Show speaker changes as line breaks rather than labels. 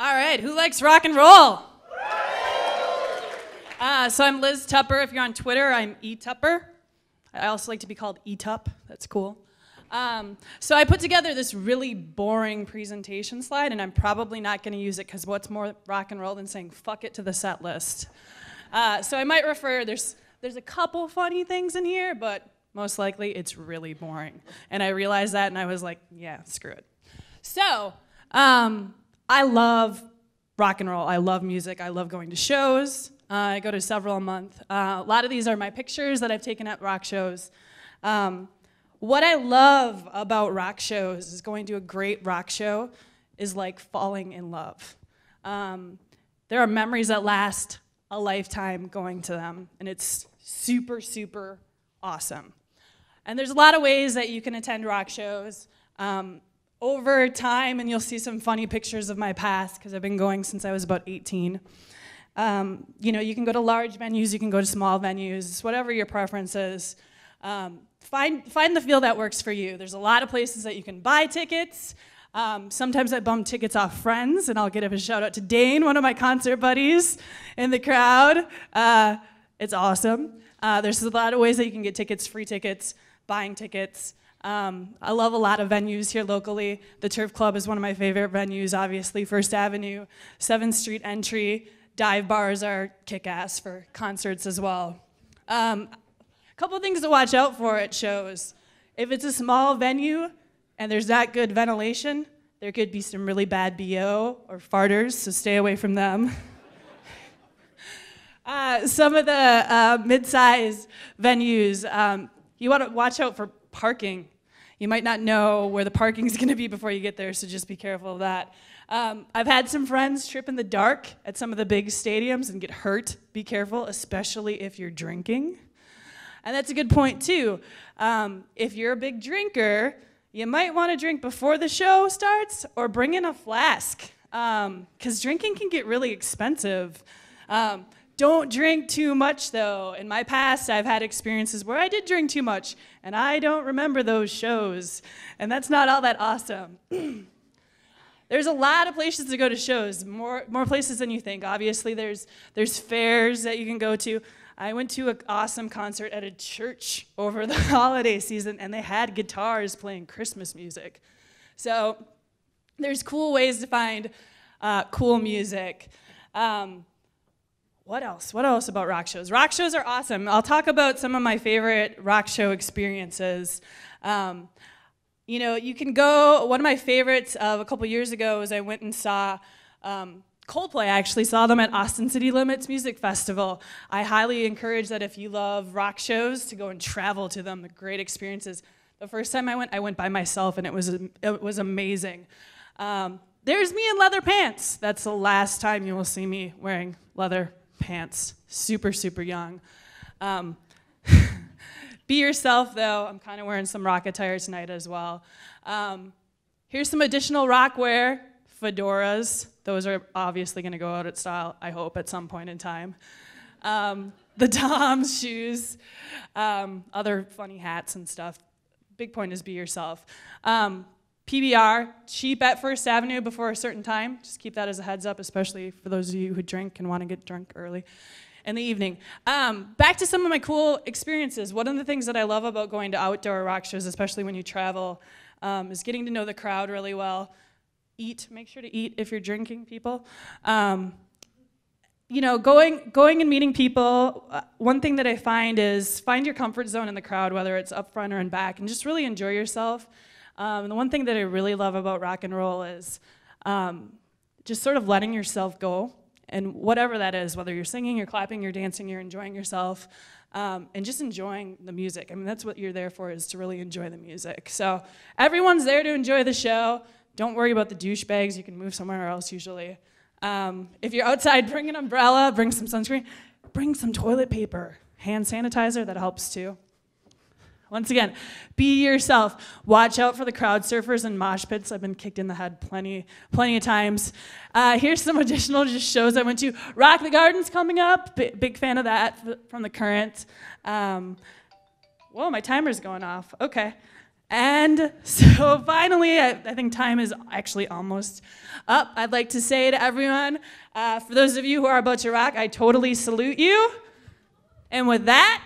All right, who likes rock and roll? So I'm Liz Tupper. If you're on Twitter, I'm eTupper. I also like to be called eTup. That's cool. So I put together this really boring presentation slide, and I'm probably not going to use it because what's more rock and roll than saying fuck it to the set list? So I might refer, there's a couple funny things in here, but most likely it's really boring. And I realized that, and I was like, yeah, screw it. So I love rock and roll. I love music. I love going to shows. I go to several a month. A lot of these are my pictures that I've taken at rock shows. What I love about rock shows is going to a great rock show is like falling in love. There are memories that last a lifetime going to them, and it's super, super awesome. And there's a lot of ways that you can attend rock shows. Over time, and you'll see some funny pictures of my past because I've been going since I was about 18. You can go to large venues, you can go to small venues, whatever your preference is. Find the feel that works for you. There's a lot of places that you can buy tickets. Sometimes I bum tickets off friends, and I'll give a shout out to Dane, one of my concert buddies in the crowd. It's awesome. There's a lot of ways that you can get tickets, free tickets, buying tickets. I love a lot of venues here locally. The Turf Club is one of my favorite venues, obviously. First Avenue, 7th Street Entry. Dive bars are kick-ass for concerts as well. A couple things to watch out for at shows. If it's a small venue and there's not good ventilation, there could be some really bad BO or farters, so stay away from them. Some of the mid-size venues, you want to watch out for parking. You might not know where the parking is going to be before you get there, so just be careful of that. I've had some friends trip in the dark at some of the big stadiums and get hurt. Be careful, especially if you're drinking. And that's a good point, too. If you're a big drinker, you might want to drink before the show starts or bring in a flask, because drinking can get really expensive. Don't drink too much, though. In my past, I've had experiences where I did drink too much, and I don't remember those shows, and that's not all that awesome. There's a lot of places to go to shows, more places than you think. Obviously, there's fairs that you can go to. I went to an awesome concert at a church over the holiday season, and they had guitars playing Christmas music. So there's cool ways to find cool music. What else? What else about rock shows? Rock shows are awesome. I'll talk about some of my favorite rock show experiences. You can go, one of my favorites of a couple years ago was I went and saw Coldplay. I actually saw them at Austin City Limits Music Festival. I highly encourage that if you love rock shows to go and travel to them. They're great experiences. The first time I went by myself, and it was amazing. There's me in leather pants. That's the last time you will see me wearing leather pants. Super, super young. Be yourself, though. I'm kind of wearing some rock attire tonight as well. Here's some additional rock wear. Fedoras. Those are obviously going to go out of style, I hope, at some point in time. The Toms shoes. Other funny hats and stuff. Big point is be yourself. PBR, cheap at First Avenue before a certain time. Just keep that as a heads up, especially for those of you who drink and want to get drunk early in the evening. Back to some of my cool experiences. One of the things that I love about going to outdoor rock shows, especially when you travel, is getting to know the crowd really well. Make sure to eat if you're drinking, people. Going and meeting people, one thing that I find is find your comfort zone in the crowd, whether it's up front or in back, and just really enjoy yourself. And the one thing that I really love about rock and roll is just sort of letting yourself go, and whatever that is, whether you're singing, you're clapping, you're dancing, you're enjoying yourself, and just enjoying the music. I mean, that's what you're there for, is to really enjoy the music. So everyone's there to enjoy the show. Don't worry about the douchebags. You can move somewhere else usually. If you're outside, bring an umbrella, bring some sunscreen, bring some toilet paper, hand sanitizer, that helps too. Once again, be yourself. Watch out for the crowd surfers and mosh pits. I've been kicked in the head plenty of times. Here's some additional just shows I went to. Rock the Garden's coming up. Big fan of that from the Current. Whoa, my timer's going off. Okay. And so finally, I think time is actually almost up. I'd like to say to everyone, for those of you who are about to rock, I totally salute you. And with that,